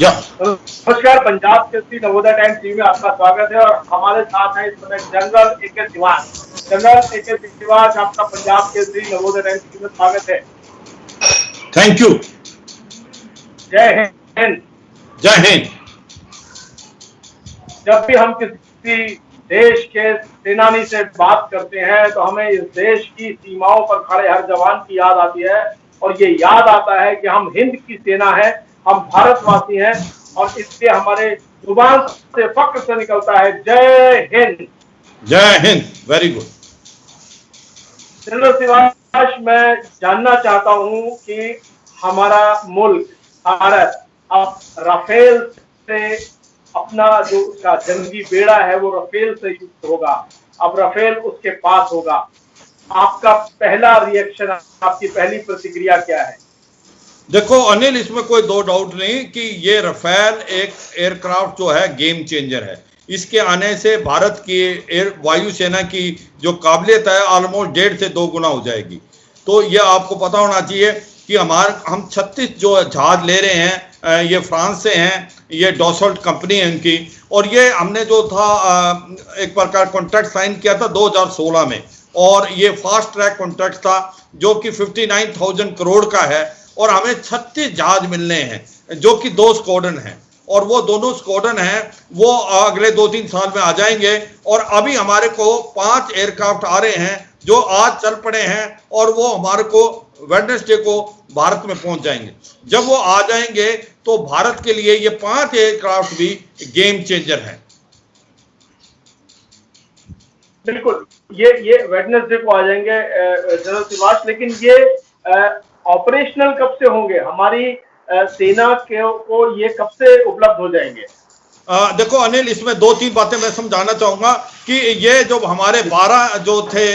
या नमस्कार, Punjab Kesari Navodaya Times TV में आपका स्वागत है। और हमारे साथ है इस समय general A K. Siwach. General A K. Siwach, आपका पंजाब केसरी नवोदय टाइम्स टीवी में स्वागत है। Thank you. जय हिंद। जय हिंद। जब भी हम किसी देश के सेनानी से बात करते हैं तो हमें इस देश की सीमाओं पर खड़े हर जवान की याद आती है, और ये याद आता है कि हम हिंद की सेना है, हम भारतवासी हैं, और इसलिए हमारे जुबान से फक्र से निकलता है जय हिंद। जय Hind. Very good. General Shivash, मैं जानना चाहता हूं कि हमारा मुल्क भारत अब राफेल से अपना जो उसका जंगी बेड़ा है वो राफेल से युक्त होगा। अब राफेल उसके पास होगा। आपका पहला रिएक्शन, आपकी पहली प्रतिक्रिया क्या है? देखो अनिल, इसमें कोई दो डाउट नहीं कि ये रफेल एक एयरक्राफ्ट जो है गेम चेंजर है। इसके आने से भारत की वायुसेना की जो काबिलियत है ऑलमोस्ट 1.5 से 2 गुना हो जाएगी। तो ये आपको पता होना चाहिए कि हम 36 जो जहाज ले रहे हैं, ये फ्रांस से हैं, ये डॉसल्ट कंपनी है इनकी। और ये हमने जो था एक प्रकार कॉन्ट्रैक्ट साइन किया था 2016 में, और ये फास्ट ट्रैक कॉन्ट्रैक्ट था जो कि 59,000 करोड़ का है। और हमें 36 जहाज मिलने हैं जो कि 2 स्क्वाड्रन हैं, और वो दोनों स्क्वाड्रन हैं वो अगले 2-3 साल में आ जाएंगे। और अभी हमारे को 5 एयरक्राफ्ट आ रहे हैं जो आज चल पड़े हैं, और वो हमारे को वेडनेसडे को भारत में पहुंच जाएंगे। जब वो आ जाएंगे तो भारत के लिए ये 5 एयरक्राफ्ट भी गेम चेंजर हैं। बिल्कुल, ये वेडनेसडे को आ जाएंगे जनरल शिवाश, लेकिन ये ऑपरेशनल कब से होंगे? हमारी सेना को ये कब से उपलब्ध हो जाएंगे? देखो अनिल, इसमें 2-3 बातें मैं समझाना चाहूंगा कि ये जो हमारे 12 जो थे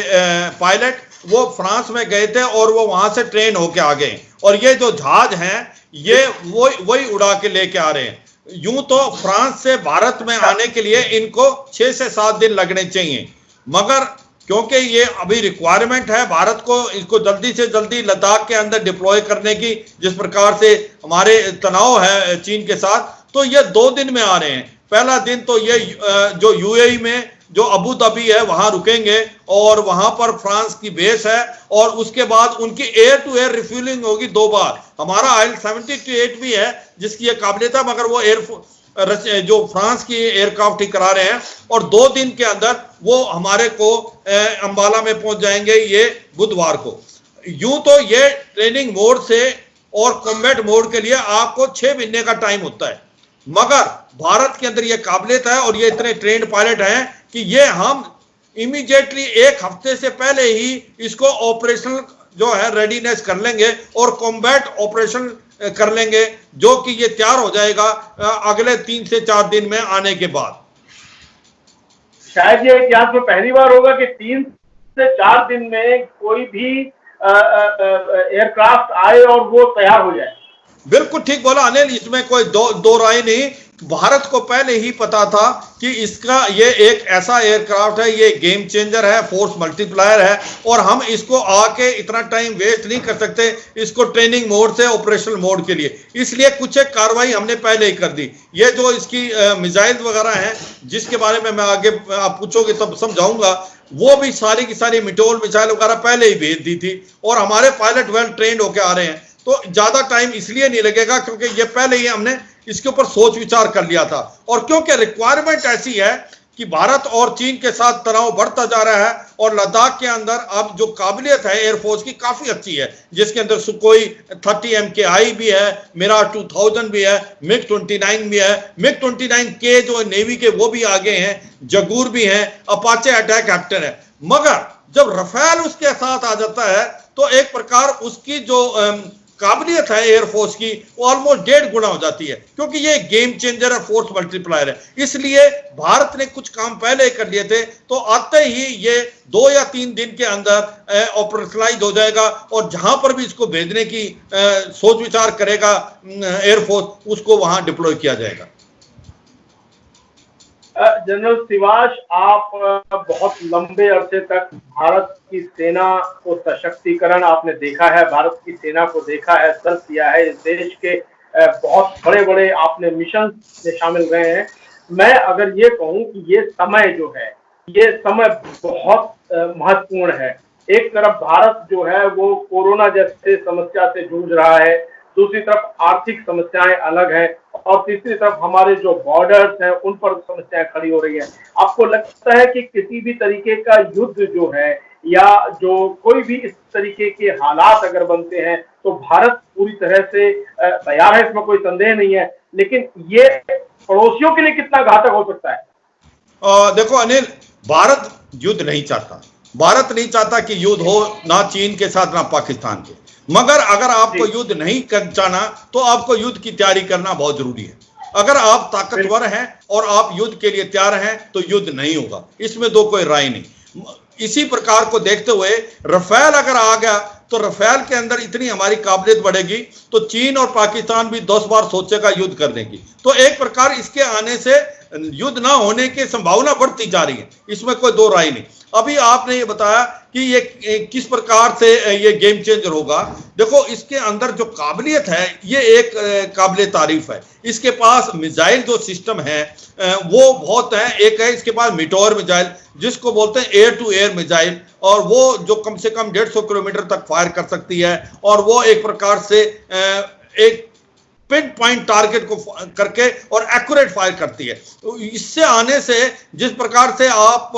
पायलट, वो फ्रांस में गए थे और वो वहां से ट्रेन होके आ गए। और ये जो जहाज हैं ये वही उड़ा के लेके आ रहे हैं। यूं तो फ्रांस से भारत में आने के लिए इनको 6 से 7 दिन लगने चाहिए, मगर क्योंकि ये अभी रिक्वायरमेंट है भारत को इसको जल्दी से जल्दी लद्दाख के अंदर डिप्लॉय करने की, जिस प्रकार से हमारे तनाव है चीन के साथ, तो ये 2 दिन में आ रहे हैं। पहला दिन तो ये जो यूएई में जो अबू धाबी है वहां रुकेंगे, और वहां पर फ्रांस की बेस है, और उसके बाद उनकी एयर टू एयर रिफ्यूलिंग होगी 2 बार। हमारा IL-78 भी है जिसकी ये काबिलियत है, मगर वो जो फ्रांस की एयरक्राफ्ट ही करा रहे हैं। और 2 दिन के अंदर वो हमारे को अंबाला में पहुंच जाएंगे ये बुधवार को। यूं तो ये ट्रेनिंग मोड से और कॉम्बैट मोड के लिए आपको 6 महीने का टाइम होता है, मगर भारत के अंदर ये काबिलियत है और ये इतने ट्रेंड पायलट हैं कि ये हम इमीडिएटली 1 हफ्ते से पहले ही इसको ऑपरेशनल जो है रेडीनेस कर लेंगे और कॉम्बैट ऑपरेशन कर लेंगे, जो कि ये तैयार हो जाएगा अगले 3 से 4 दिन में आने के बाद। शायद ये इतिहास में पहली बार होगा कि 3 से 4 दिन में कोई भी एयरक्राफ्ट आए और वो तैयार हो जाए। बिल्कुल ठीक बोला अनिल, इसमें कोई दो राय नहीं। भारत को पहले ही पता था कि इसका ये एक ऐसा एयरक्राफ्ट है, ये गेम चेंजर है, फोर्स मल्टीप्लायर है, और हम इसको आके इतना टाइम वेस्ट नहीं कर सकते इसको ट्रेनिंग मोड से ऑपरेशनल मोड के लिए। इसलिए कुछ एक कार्रवाई हमने पहले ही कर दी। ये जो इसकी मिसाइल वगैरह हैं जिसके बारे में मैं आगे आप पूछोगे तब समझाऊंगा, वो भी सारी की सारी मिटोल मिसाइल वगैरह पहले ही भेज दी थी, और हमारे पायलट वेल ट्रेंड होके आ रहे हैं। तो ज्यादा टाइम इसलिए नहीं लगेगा क्योंकि ये पहले ही हमने इसके ऊपर सोच विचार कर लिया था, और क्योंकि रिक्वायरमेंट ऐसी है कि भारत और चीन के साथ तनाव बढ़ता जा रहा है, और लद्दाख के अंदर अब जो काबिलियत है एयरफोर्स की काफी अच्छी है, जिसके अंदर सुकोई 30 MKI भी है, मिराज 2000 भी है, MiG-29 भी है, MiG-29K जो नेवी के वो भी आगे हैं, जगूर भी हैं, अपाचे अटैक कैप्टन है। मगर जब रफेल उसके साथ आ जाता है तो एक प्रकार उसकी जो काबिलियत है एयरफोर्स की वो ऑलमोस्ट 1.5 गुना हो जाती है, क्योंकि ये गेम चेंजर है, फोर्स मल्टीप्लायर है। इसलिए भारत ने कुछ काम पहले ही कर लिए थे, तो आते ही ये 2 या 3 दिन के अंदर ऑपरेशनलाइज हो जाएगा, और जहां पर भी इसको भेजने की सोच विचार करेगा एयरफोर्स, उसको वहां डिप्लॉय किया जाएगा। जनरल शिवाश, आप बहुत लंबे अरसे तक भारत की सेना को सशक्तिकरण आपने देखा है, भारत की सेना को देखा है, सर्व किया है। इस देश के बहुत बड़े बड़े आपने मिशन में शामिल रहे हैं। मैं अगर ये कहूं कि ये समय जो है, ये समय बहुत महत्वपूर्ण है। एक तरफ भारत जो है वो कोरोना जैसे समस्या से जूझ रहा है, दूसरी तरफ आर्थिक समस्याएं अलग है, और तीसरी तरफ हमारे जो बॉर्डर्स हैं उन पर समस्याएं खड़ी हो रही हैं। आपको लगता है कि किसी भी तरीके का युद्ध जो है या जो कोई भी इस तरीके के हालात अगर बनते हैं तो भारत पूरी तरह से तैयार है, इसमें कोई संदेह नहीं है, लेकिन ये पड़ोसियों के लिए कितना घातक हो सकता है? देखो अनिल, भारत युद्ध नहीं चाहता। भारत नहीं चाहता कि युद्ध हो, ना चीन के साथ ना पाकिस्तान के। मगर अगर आपको युद्ध नहीं चाहना तो आपको युद्ध की तैयारी करना बहुत जरूरी है। अगर आप ताकतवर हैं और आप युद्ध के लिए तैयार हैं तो युद्ध नहीं होगा, इसमें दो कोई राय नहीं। इसी प्रकार को देखते हुए रफेल अगर आ गया तो रफेल के अंदर इतनी हमारी काबिलियत बढ़ेगी तो चीन और पाकिस्तान भी 10 बार सोचेगा युद्ध करने की। तो एक प्रकार इसके आने से युद्ध ना होने की संभावना बढ़ती जा रही है, इसमें कोई दो राय नहीं। अभी आपने ये बताया कि ये किस प्रकार से ये गेम चेंजर होगा। देखो इसके अंदर जो काबिलियत है ये एक काबिल तारीफ है। इसके पास मिसाइल जो सिस्टम है वो बहुत है। एक है इसके पास मिटोर मिसाइल जिसको बोलते हैं एयर टू एयर मिसाइल, और वो जो कम से कम 150 किलोमीटर तक फायर कर सकती है, और वो एक प्रकार से एक पिन पॉइंट टारगेट को करके और एक्यूरेट फायर करती है। तो इससे आने से जिस प्रकार से आप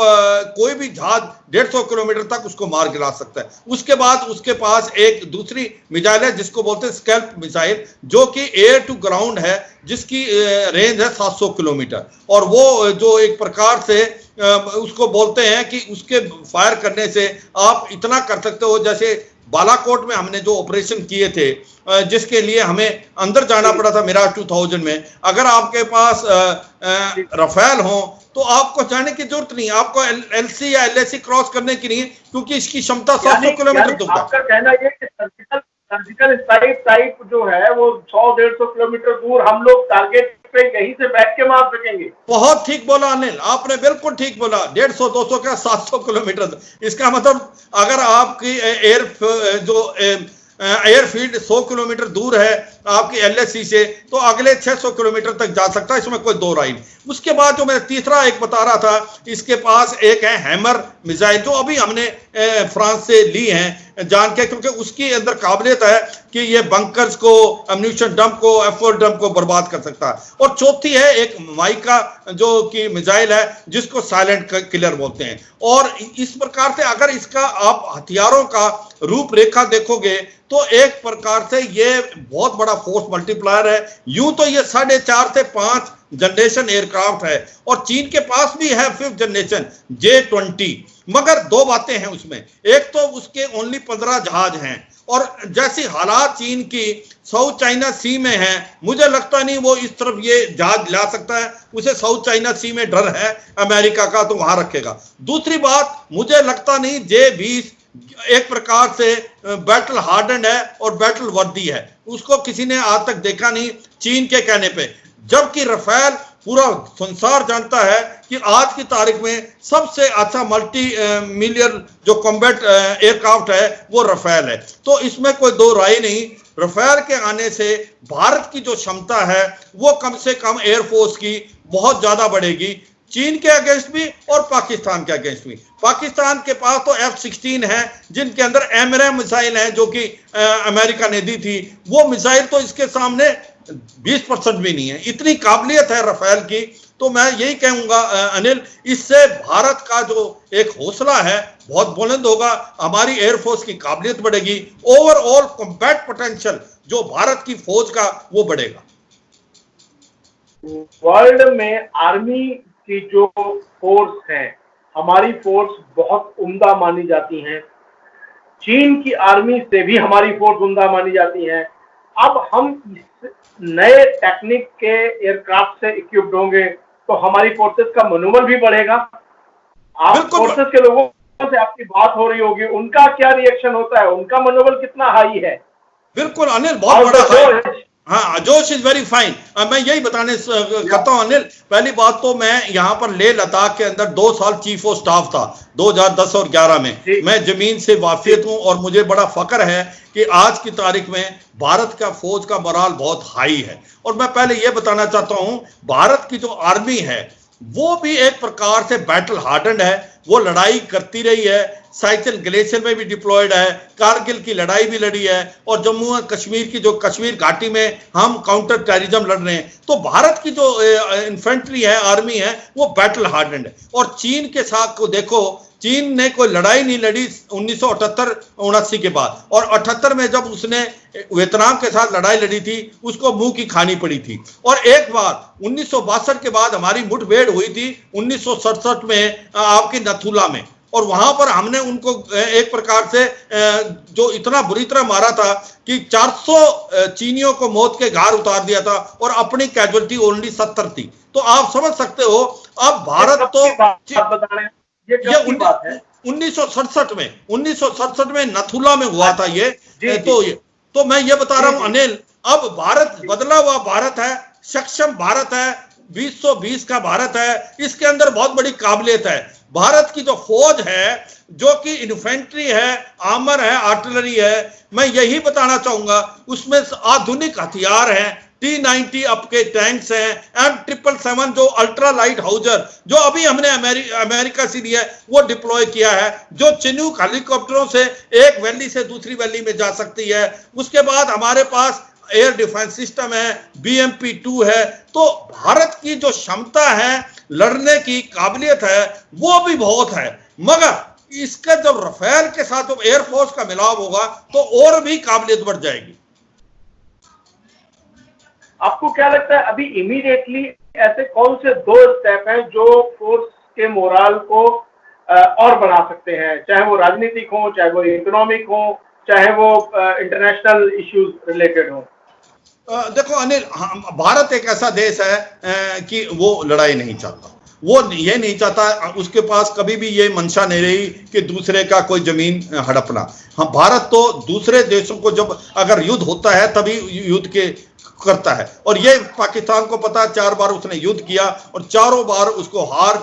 कोई भी जहाज 150 किलोमीटर तक उसको मार गिरा सकता है। उसके बाद उसके पास एक दूसरी मिसाइल है जिसको बोलते हैं स्कैल्प मिसाइल, जो कि एयर टू ग्राउंड है, जिसकी रेंज है 700 किलोमीटर, और वो जो एक प्रकार से उसको बोलते हैं कि उसके फायर करने से आप इतना कर सकते हो। जैसे बालाकोट में हमने जो ऑपरेशन किए थे जिसके लिए हमें अंदर जाना पड़ा था मिराज 2000 में, अगर आपके पास रफेल हो तो आपको जाने की जरूरत नहीं, आपको एलसी या एलएसी क्रॉस करने की नहीं, क्योंकि इसकी क्षमता 700 किलोमीटर तक है। आपका कहना ये कि सर्जिकल स्ट्राइक टाइप जो है वो 100-150 किलोमीटर दूर हम लोग टारगेट पे यहीं से बैठ के मार सकेंगे। बहुत ठीक बोला अनिल, आपने बिल्कुल ठीक बोला। 150-200 का 700 किलोमीटर, इसका मतलब अगर आपकी एयरफील्ड 100 किलोमीटर दूर है आपकी एलएसी से, तो अगले 600 किलोमीटर तक जा सकता है, इसमें कोई दो राय नहीं। उसके बाद जो मैं तीसरा एक बता रहा था, इसके पास एक है हैमर मिसाइल, जो अभी हमने फ्रांस से ली है जान के, क्योंकि उसकी अंदर काबिलियत है कि ये बंकर्स को, अम्यूनिशन डंप को, एफओ डंप को बर्बाद कर सकता है। और चौथी है एक माइका जो कि मिसाइल है जिसको साइलेंट किलर बोलते हैं। और इस प्रकार से अगर इसका आप हथियारों का रूपरेखा देखोगे तो एक प्रकार से ये बहुत बड़ा फोर्स मल्टीप्लायर है। यूं तो ये 4.5 से 5 जनरेशन एयरक्राफ्ट है, और चीन के पास भी है 5th जनरेशन J-20, मगर दो बातें हैं उसमें। एक तो उसके ओनली 15 जहाज हैं, और जैसी हालात चीन की साउथ चाइना सी में है, मुझे लगता नहीं वो इस तरफ ये जहाज ला सकता है। उसे साउथ चाइना सी में डर है अमेरिका का, तो वहां रखेगा। दूसरी बात, मुझे लगता नहीं J-20 एक प्रकार से बैटल हार्डन है और बैटल वर्दी है, उसको किसी ने आज तक देखा नहीं चीन के कहने पे। जबकि रफेल पूरा संसार जानता है कि आज की तारीख में सबसे अच्छा मल्टी मिलियन जो कॉम्बैट एयरक्राफ्ट है वो रफेल है। तो इसमें कोई दो राय नहीं, रफेल के आने से भारत की जो क्षमता है वो कम से कम एयरफोर्स की बहुत ज्यादा बढ़ेगी, चीन के अगेंस्ट भी और पाकिस्तान के अगेंस्ट भी। पाकिस्तान के पास तो F-16 है जिनके अंदर एमरैम मिसाइल है जो कि अमेरिका ने दी थी, वो मिसाइल तो इसके सामने 20% भी नहीं है। इतनी काबिलियत है रफेल की। तो मैं यही कहूंगा अनिल, इससे भारत का जो एक हौसला है बहुत बुलंद होगा, हमारी एयरफोर्स की काबिलियत बढ़ेगी, ओवरऑल कॉम्बैट पोटेंशियल जो भारत की फौज का वो बढ़ेगा। वर्ल्ड में आर्मी की जो फोर्स है, हमारी फोर्स बहुत उम्दा मानी जाती है। चीन की आर्मी से भी हमारी फोर्स उम्दा मानी जाती है। अब हम इस नए टेक्निक के एयरक्राफ्ट से इक्विप्ड होंगे तो हमारी फोर्सेस का मनोबल भी बढ़ेगा। आप फोर्सेस के लोगों से आपकी बात हो रही होगी, उनका क्या रिएक्शन होता है, उनका मनोबल कितना हाई है? बिल्कुल अनिल, बहुत बड़ा है। हाँ, जोश इज वेरी फाइन। मैं यही बताने करता हूँ अनिल। पहली बात तो मैं यहाँ पर लेह लद्दाख के अंदर 2 साल चीफ ऑफ स्टाफ था, 2010 और 11 में। मैं जमीन से वाकिफ हूँ और मुझे बड़ा फक्र है कि आज की तारीख में भारत का फौज का मोराल बहुत हाई है। और मैं पहले ये बताना चाहता हूँ, भारत की जो आर्मी है वो भी एक प्रकार से बैटल हार्डन्ड है, वो लड़ाई करती रही है, साइचल ग्लेशियर में भी डिप्लॉयड है, कारगिल की लड़ाई भी लड़ी है, और जम्मू और कश्मीर की जो कश्मीर घाटी में हम काउंटर टेररिज्म लड़ रहे हैं। तो भारत की जो इन्फेंट्री है, आर्मी है, वो बैटल हार्डन्ड है। और चीन के साथ को देखो, चीन ने कोई लड़ाई नहीं लड़ी 1978-79 के बाद, और 78 में जब उसने वियतनाम के साथ लड़ाई लड़ी थी उसको मुंह की खानी पड़ी थी। और एक बार 1962 के बाद हमारी मुठभेड़ हुई थी 1967 में आपकी नथुला में, और वहां पर हमने उनको एक प्रकार से जो इतना बुरी तरह मारा था कि 400 चीनियों को मौत के घाट उतार दिया था, और अपनी कैजुअलिटी ओनली 70 थी। तो आप समझ सकते हो अब भारत तो ये 1967 में नथुला में हुआ था ये। तो मैं ये बता रहा हूं अनिल, अब भारत बदला हुआ भारत है, सक्षम भारत है, 2020 का भारत है। इसके अंदर बहुत बड़ी काबिलियत है। भारत की जो फौज है, जो कि इन्फेंट्री है, आर्मर है, आर्टिलरी है, मैं यही बताना चाहूंगा उसमें आधुनिक हथियार हैं, T-90 अब के टैंक्स हैं, M777 जो अल्ट्रा लाइट हाउजर जो अभी हमने अमेरिका से लिया है वो डिप्लॉय किया है, जो चिनूक हेलीकॉप्टरों से एक वैली से दूसरी वैली में जा सकती है। उसके बाद हमारे पास एयर डिफेंस सिस्टम है, BMP-2 है। तो भारत की जो क्षमता है, लड़ने की काबिलियत है, वो भी बहुत है। मगर इसका जब राफेल के साथ जब एयरफोर्स का मिलाव होगा तो और भी काबिलियत बढ़ जाएगी। आपको क्या लगता है अभी इमीडिएटली ऐसे कौन से 2 स्टेप हैं जो फोर्स के मोराल को और बढ़ा सकते हैं, चाहे वो राजनीतिक हो, चाहे वो इकोनॉमिक हो, चाहे वो इंटरनेशनल इश्यूज रिलेटेड हो? देखो अनिल, भारत एक ऐसा देश है कि वो लड़ाई नहीं चाहता, वो ये नहीं चाहता, उसके पास कभी भी ये मंशा नहीं रही कि दूसरे का कोई जमीन हड़पना। हाँ, भारत तो दूसरे देशों को जब अगर युद्ध होता है तभी युद्ध के करता है, और ये पाकिस्तान को पता, 4 बार उसने युद्ध किया और चारों बार उसको हार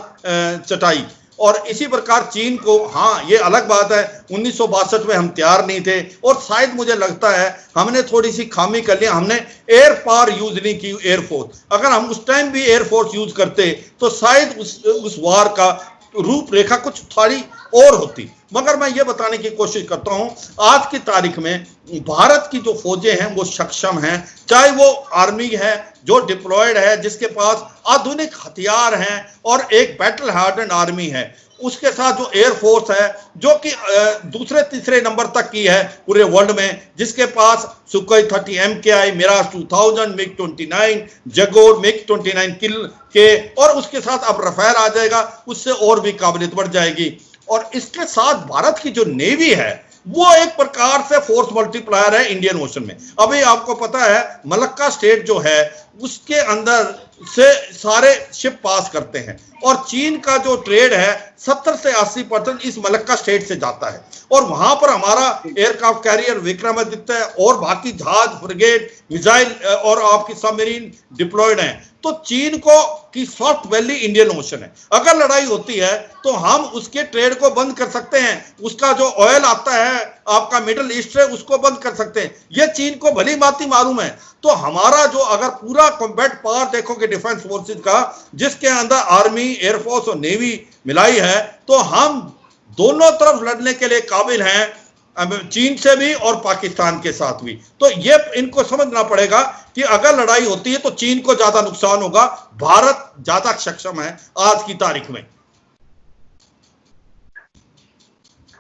चटाई। और इसी प्रकार चीन को, हाँ ये अलग बात है 1962 में हम तैयार नहीं थे, और शायद मुझे लगता है हमने थोड़ी सी खामी कर लिया, हमने एयर पावर यूज नहीं की, एयरफोर्स। अगर हम उस टाइम भी एयरफोर्स यूज करते तो शायद उस वार का रूपरेखा कुछ थोड़ी और होती। मगर मैं ये बताने की कोशिश करता हूं, आज की तारीख में भारत की जो फौजें हैं वो सक्षम हैं, चाहे वो आर्मी है जो डिप्लॉयड है, जिसके पास आधुनिक हथियार हैं और एक बैटल हार्डन्ड आर्मी है, उसके साथ जो एयरफोर्स है जो कि दूसरे तीसरे नंबर तक की है पूरे वर्ल्ड में, जिसके पास Sukhoi 30 MKI, Mirage 2000, MiG-29, Jaguar, MiG-29 किल के, और उसके साथ अब राफेल आ जाएगा, उससे और भी काबिलियत बढ़ जाएगी। और इसके साथ भारत की जो नेवी है वो एक प्रकार से फोर्स मल्टीप्लायर है इंडियन ओशन में। अभी आपको पता है मलक्का स्टेट जो है उसके अंदर से सारे शिप पास करते हैं, और चीन का जो ट्रेड है 70 से 80% इस मलक्का स्टेट से जाता है, और वहां पर हमारा एयरक्राफ्ट कैरियर विक्रमादित्य और बाकी जहाज, फ्रिगेट, मिसाइल और आपकी सबमरीन डिप्लॉयड हैं। तो चीन को की सॉफ्ट वैली इंडियन ओशन है, अगर लड़ाई होती है तो हम उसके ट्रेड को बंद कर सकते हैं, उसका जो ऑयल आता है आपका मिडिल ईस्ट से उसको बंद कर सकते हैं, ये चीन को भली भांति मालूम है। तो हमारा जो अगर पूरा कॉम्बैट पावर देखोगे डिफेंस फोर्सेस का, जिसके अंदर आर्मी, एयरफोर्स और नेवी मिलाई है, तो हम दोनों तरफ लड़ने के लिए काबिल हैं, चीन से भी और पाकिस्तान के साथ भी। तो ये इनको समझना पड़ेगा कि अगर लड़ाई होती है तो चीन को ज्यादा नुकसान होगा, भारत ज्यादा सक्षम है आज की तारीख में।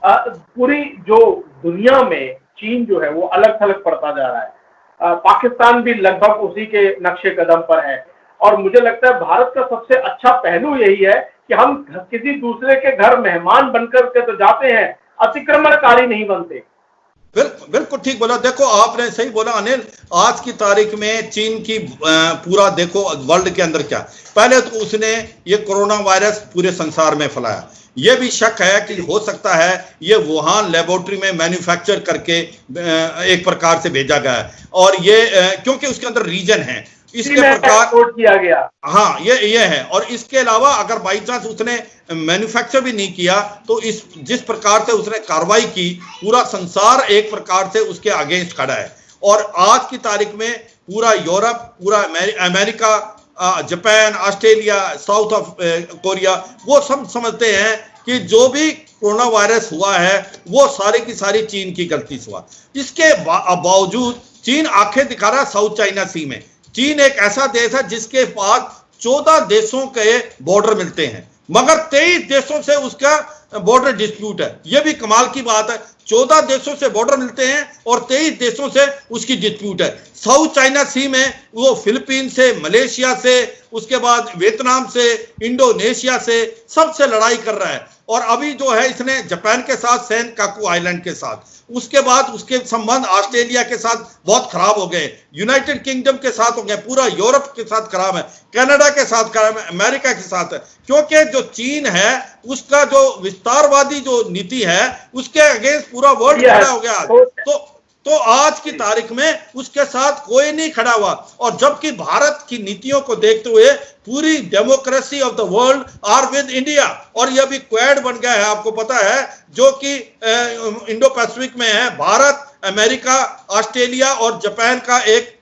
पूरी जो दुनिया में चीन जो है वो अलग थलग पड़ता जा रहा है, पाकिस्तान भी लगभग उसी के नक्शे कदम पर है, और मुझे लगता है भारत का सबसे अच्छा पहलू यही है कि हम किसी दूसरे के घर मेहमान बनकर के तो जाते हैं, अतिक्रमणकारी नहीं बनते। बिल्कुल ठीक बोला। देखो आपने सही बोला अनिल, आज की तारीख में चीन की पूरा देखो वर्ल्ड के अंदर क्या, पहले तो उसने ये कोरोना वायरस पूरे संसार में फैलाया, ये भी शक है कि हो सकता है ये वुहान लेबोरेटरी में मैन्युफैक्चर करके एक प्रकार से भेजा गया है, और ये क्योंकि उसके अंदर रीजन है इसके प्रकार किया गया। हाँ, ये है। और इसके अलावा अगर बाई चांस उसने मैन्युफैक्चर भी नहीं किया तो इस जिस प्रकार से उसने कार्रवाई की, पूरा संसार एक प्रकार से उसके अगेंस्ट खड़ा है। और आज की तारीख में पूरा यूरोप, पूरा America, Japan, Australia, south of Korea, वो सब समझते हैं कि जो भी कोरोना वायरस हुआ है वो सारी की सारी चीन की गलती से हुआ। इसके बावजूद चीन आंखें दिखा रहा है साउथ चाइना सी में। चीन एक ऐसा देश है जिसके पास 14 देशों के बॉर्डर मिलते हैं, मगर 23 देशों से उसका बॉर्डर डिस्प्यूट है। यह भी कमाल की बात है, 14 देशों से बॉर्डर मिलते हैं और 23 देशों से उसकी डिस्प्यूट है। साउथ चाइना सी में वो फिलीपीन से, मलेशिया से, उसके बाद वियतनाम से, इंडोनेशिया से, सबसे लड़ाई कर रहा है। और अभी जो है इसने जापान के साथ, सेनकाकू आइलैंड के साथ, उसके बाद उसके संबंध ऑस्ट्रेलिया के साथ बहुत खराब हो गए, यूनाइटेड किंगडम के साथ हो गए, पूरा यूरोप के साथ खराब है, कनाडा के साथ खराब है, अमेरिका के साथ है। क्योंकि जो चीन है उसका जो विस्तारवादी जो नीति है उसके अगेंस्ट पूरा वर्ल्ड खड़ा हो गया। तो आज की तारीख में उसके साथ कोई नहीं खड़ा हुआ। और जबकि भारत की नीतियों को देखते हुए पूरी democracy of the world are with India, और यह भी क्वाड बन गया है, आपको पता है, जो कि इंडो पैसिफिक में है। भारत, अमेरिका, ऑस्ट्रेलिया और जापान का एक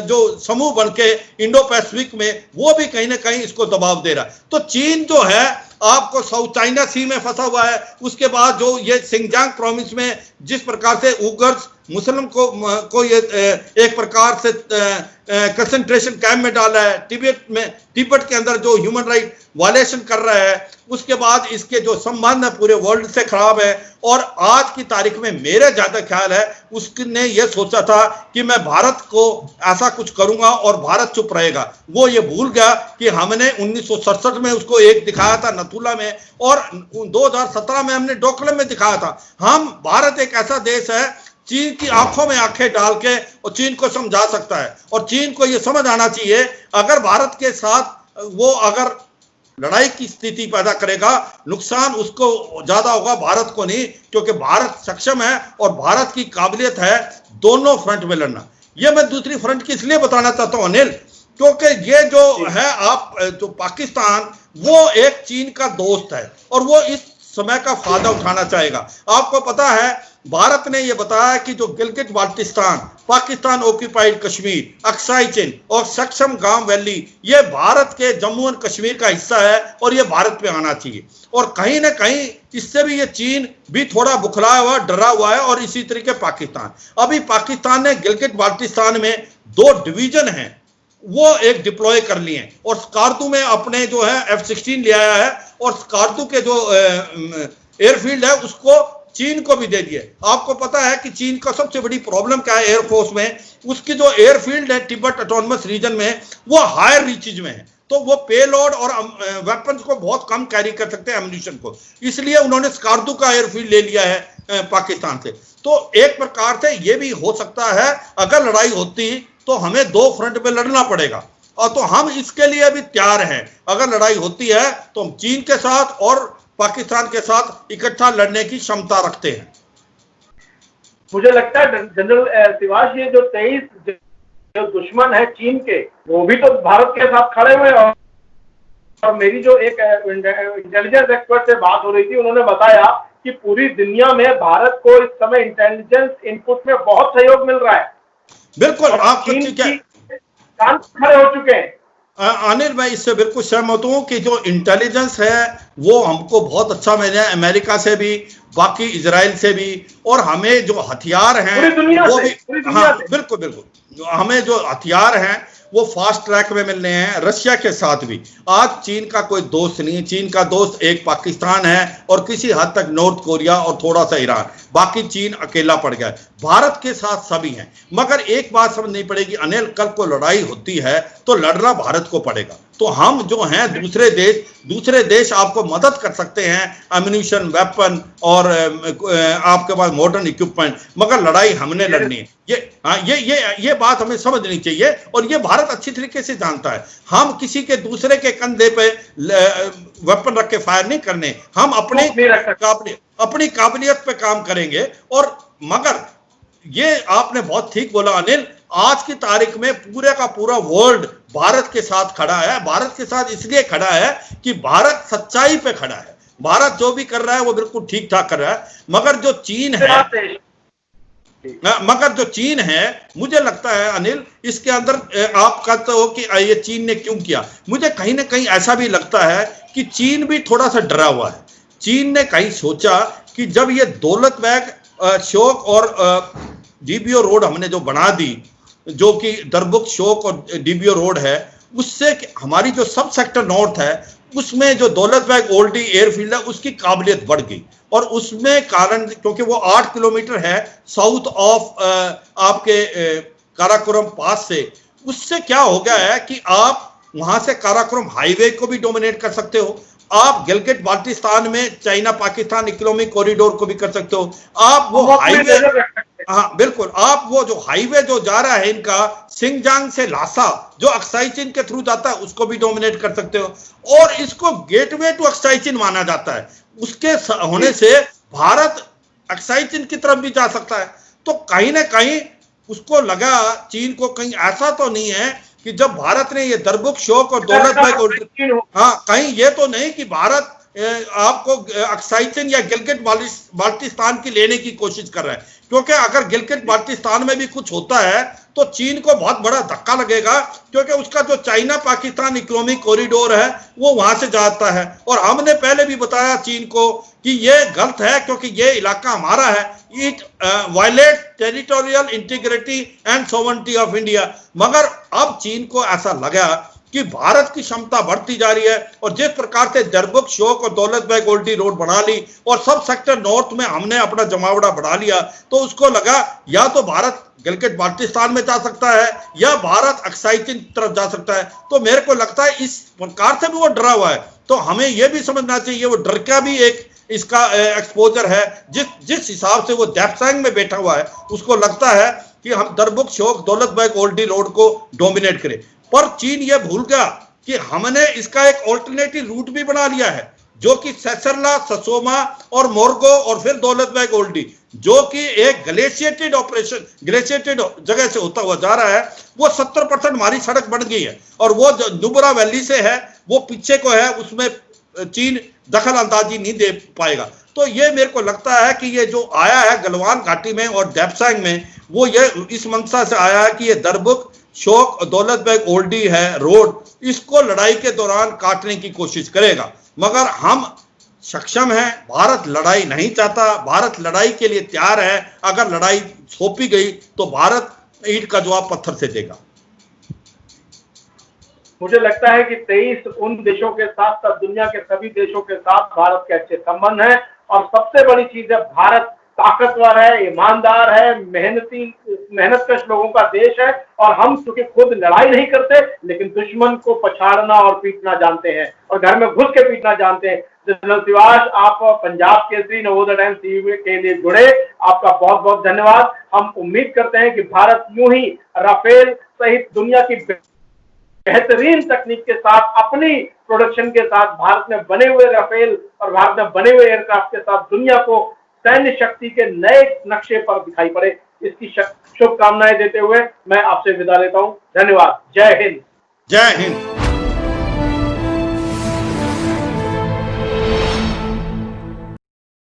जो समूह बनके इंडो पैसिफिक में, वो भी कहीं ना कहीं इसको दबाव दे रहा है। तो चीन जो है आपको साउथ चाइना सी में फंसा हुआ है। उसके बाद जो ये सिंगजांग प्रोविंस में जिस प्रकार से उइगर्स मुस्लिम को ये एक प्रकार से कंसंट्रेशन कैंप में डाला है, तिब्बत के अंदर जो ह्यूमन राइट वायलेशन कर रहा है, उसके बाद इसके जो संबंध है पूरे वर्ल्ड से खराब है। और आज की तारीख में मेरा ज्यादा ख्याल है उसने ये सोचा था कि मैं भारत को ऐसा कुछ करूंगा और भारत चुप रहेगा। वो ये भूल गया कि हमने 1967 में उसको एक दिखाया था नथुला में, और 2017 में हमने डोकलाम में दिखाया था। हम भारत एक ऐसा देश है चीन की आंखों में आंखें डाल के और चीन को समझा सकता है। और चीन को यह समझ आना चाहिए, अगर भारत के साथ वो अगर लड़ाई की स्थिति पैदा करेगा, नुकसान उसको ज्यादा होगा, भारत को नहीं, क्योंकि भारत सक्षम है और भारत की काबिलियत है दोनों फ्रंट में लड़ना। यह मैं दूसरी फ्रंट की इसलिए बताना चाहता हूं अनिल, क्योंकि ये जो है आप जो पाकिस्तान, वो एक चीन का दोस्त है और वो इस समय का फायदा उठाना चाहेगा। आपको पता है भारत ने यह बताया कि जो गिलगित बाल्टिस्तान, पाकिस्तान ऑक्यूपाइड कश्मीर, अक्साई चिन और सक्षम गांव वैली, ये भारत के जम्मू एंड कश्मीर का हिस्सा है और ये भारत पे आना चाहिए। और कहीं ना कहीं इससे भी ये चीन भी थोड़ा बुखलाया हुआ, डरा हुआ है। और इसी तरीके पाकिस्तान, अभी पाकिस्तान ने गिलगित बाल्टिस्तान में 2 डिवीजन हैं वो एक डिप्लॉय कर लिए, और स्कार्दू में अपने जो है F-16 ले आया है, और स्कार्दू के जो एयरफील्ड है उसको चीन को भी दे दिए। आपको पता है कि चीन का सबसे बड़ी प्रॉब्लम क्या है एयरफोर्स में, उसकी जो एयरफील्ड है तिब्बत ऑटोनमस रीजन में, वो हायर रीचेज में है, तो वो पेलोड और वेपन्स को बहुत कम कैरी कर सकते हैं, एम्युनिशन को, इसलिए उन्होंने स्कार्दू का एयरफील्ड ले लिया है पाकिस्तान से। तो एक प्रकार से ये भी हो सकता है अगर लड़ाई होती तो हमें 2 फ्रंट पे लड़ना पड़ेगा, और तो हम इसके लिए भी तैयार हैं। अगर लड़ाई होती है तो हम चीन के साथ और पाकिस्तान के साथ इकट्ठा लड़ने की क्षमता रखते हैं। मुझे लगता है जनरल शिवाश, ये जो 23 जो दुश्मन है चीन के, वो भी तो भारत के साथ खड़े हुए। और मेरी जो एक इंटेलिजेंस एक्सपर्ट से बात हो रही थी, उन्होंने बताया कि पूरी दुनिया में भारत को इस समय इंटेलिजेंस इनपुट में बहुत सहयोग मिल रहा है। बिल्कुल, आप खड़े हो चुके हैं। अनिल, मैं इससे बिल्कुल सहमत हूं कि जो इंटेलिजेंस है वो हमको बहुत अच्छा मिला है, अमेरिका से भी, बाकी इजराइल से भी, और हमें जो हथियार हैं वो भी, हाँ बिल्कुल बिल्कुल, हमें जो हथियार हैं वो फास्ट ट्रैक में मिल रहे हैं रशिया के साथ भी। आज चीन का कोई दोस्त नहीं, चीन का दोस्त एक पाकिस्तान है और किसी हद तक नॉर्थ कोरिया और थोड़ा सा ईरान, बाकी चीन अकेला पड़ गया है। भारत के साथ सभी हैं, मगर एक बात समझनी पड़ेगी अनिल, कल को लड़ाई होती है तो लड़ना भारत को पड़ेगा। तो हम जो हैं दूसरे देश आपको मदद कर सकते हैं, एम्युनिशन, वेपन और आपके पास मॉडर्न इक्विपमेंट, मगर लड़ाई हमने लड़नी है। ये बात हमें समझनी चाहिए, और ये भारत भारत अच्छी तरीके से जानता है, हम किसी के दूसरे के कंधे पे वेपन रख के फायर नहीं करने, हम अपनी काबिलियत पे काम करेंगे। और मगर ये आपने बहुत ठीक बोला अनिल, आज की तारीख में पूरे का पूरा वर्ल्ड भारत के साथ खड़ा है। भारत के साथ इसलिए खड़ा है कि भारत सच्चाई पे खड़ा है। भारत जो भी कर रहा है वो बिल्कुल ठीक ठाक कर रहा है। मगर जो चीन है, मुझे लगता है अनिल, इसके अंदर आप कहते हो कि ये चीन ने क्यों किया, मुझे कहीं ना कहीं ऐसा भी लगता है कि चीन भी थोड़ा सा डरा हुआ है। चीन ने कहीं सोचा कि जब ये दौलत बेग शोक और डीबीओ रोड हमने जो बना दी, जो कि दरबुक शोक और डीबीओ रोड है, उससे हमारी जो सब सेक्टर नॉर्थ है उसमें जो दौलत बेग ओल्डी एयरफील्ड है उसकी काबिलियत बढ़ गई। और उसमें कारण, क्योंकि वो 8 किलोमीटर है साउथ ऑफ आपके काराकोरम पास से, उससे क्या हो गया है कि आप वहां से काराकोरम हाईवे को भी डोमिनेट कर सकते हो, आप गिलगित बाल्टिस्तान में चाइना पाकिस्तान इकोनॉमिक कॉरिडोर को भी कर सकते हो, आप वो हाईवे, हाँ बिल्कुल, आप वो जो हाईवे जो जा रहा है इनका सिंगजांग से लासा जो अक्साई चीन के थ्रू जाता है उसको भी डोमिनेट कर सकते हो। और इसको गेटवे टू अक्साई चीन माना जाता है, उसके होने से भारत अक्साई चीन की तरफ भी जा सकता है। तो कहीं ना कहीं उसको लगा, चीन को कहीं ऐसा तो नहीं है कि जब भारत ने ये दरबुक शोक और दौलत बेग, हाँ कहीं ये तो नहीं कि भारत आपको अक्साई चीन या गिलगित बाल्टिस्तान की लेने की कोशिश कर रहा है, क्योंकि अगर गिलगित बाल्टिस्तान में भी कुछ होता है तो चीन को बहुत बड़ा धक्का लगेगा, क्योंकि उसका जो चाइना पाकिस्तान इकोनॉमिक कॉरिडोर है वो वहां से जाता है। और हमने पहले भी बताया चीन को कि ये गलत है, क्योंकि ये इलाका हमारा है, it violate territorial integrity and sovereignty of India. मगर अब चीन को ऐसा लगा कि भारत की क्षमता बढ़ती जा रही है, और जिस प्रकार से दरबुक शोक और दौलत बेग ओल्डी रोड बना ली और सब सेक्टर नॉर्थ में हमने अपना जमावड़ा बढ़ा लिया, तो उसको लगा या तो भारत गिलगित बाल्टिस्तान में जा सकता है या भारत अक्साई चीन तरफ जा सकता है। तो मेरे को लगता है इस प्रकार से भी वो डरा हुआ है। तो हमें यह भी समझना चाहिए वो डर का भी एक इसका एक्सपोजर है। जिस हिसाब से वो डेप्सांग में बैठा हुआ है उसको लगता है कि हम दरबुक शोक दौलत बेग ओल्डी रोड को डोमिनेट करें, पर चीन ये भूल गया कि हमने इसका एक ऑल्टरनेटिव रूट भी बना लिया है, जो कि सेसरला, ससोमा और मोरगो और फिर दौलत बेग ओल्डी, जो कि एक ग्लेशिएटेड ऑपरेशन, ग्लेशिएटेड जगह से होता हुआ जा रहा है। वो 70% हमारी सड़क बन गई है, और वो जो नुब्रा वैली से है वो पीछे को है, उसमें चीन दखल अंदाजी नहीं दे पाएगा। तो ये मेरे को लगता है कि ये जो आया है गलवान घाटी में और डेप्सांग में, वो ये इस मंशा से आया है कि ये दरबुक शोक दौलत बेग ओल्डी है रोड, इसको लड़ाई के दौरान काटने की कोशिश करेगा। मगर हम सक्षम हैं, भारत लड़ाई नहीं चाहता, भारत लड़ाई के लिए तैयार है। अगर लड़ाई सौंपी गई तो भारत ईंट का जवाब पत्थर से देगा। मुझे लगता है कि 23 उन देशों के साथ साथ दुनिया के सभी देशों के साथ भारत के अच्छे संबंध हैं, और सबसे बड़ी चीज है भारत ताकतवर है, ईमानदार है, मेहनतकश लोगों का देश है। और हम चूंकि खुद लड़ाई नहीं करते, लेकिन दुश्मन को पछाड़ना और पीटना जानते हैं, और घर में घुस के पीटना जानते हैं। जनरल शिवाश, आप पंजाब केसरी नवोदय टाइम्स टीवी के लिए जुड़े, आपका बहुत बहुत धन्यवाद। हम उम्मीद करते हैं कि भारत यूं ही राफेल सहित दुनिया की बेहतरीन तकनीक के साथ, अपनी प्रोडक्शन के साथ, भारत में बने हुए राफेल और भारत में बने हुए एयरक्राफ्ट के साथ दुनिया को सैन्य शक्ति के नए नक्शे पर दिखाई पड़े, इसकी शुभकामनाएं देते हुए मैं आपसे विदा लेता हूं। धन्यवाद। जय हिंद। जय हिंद।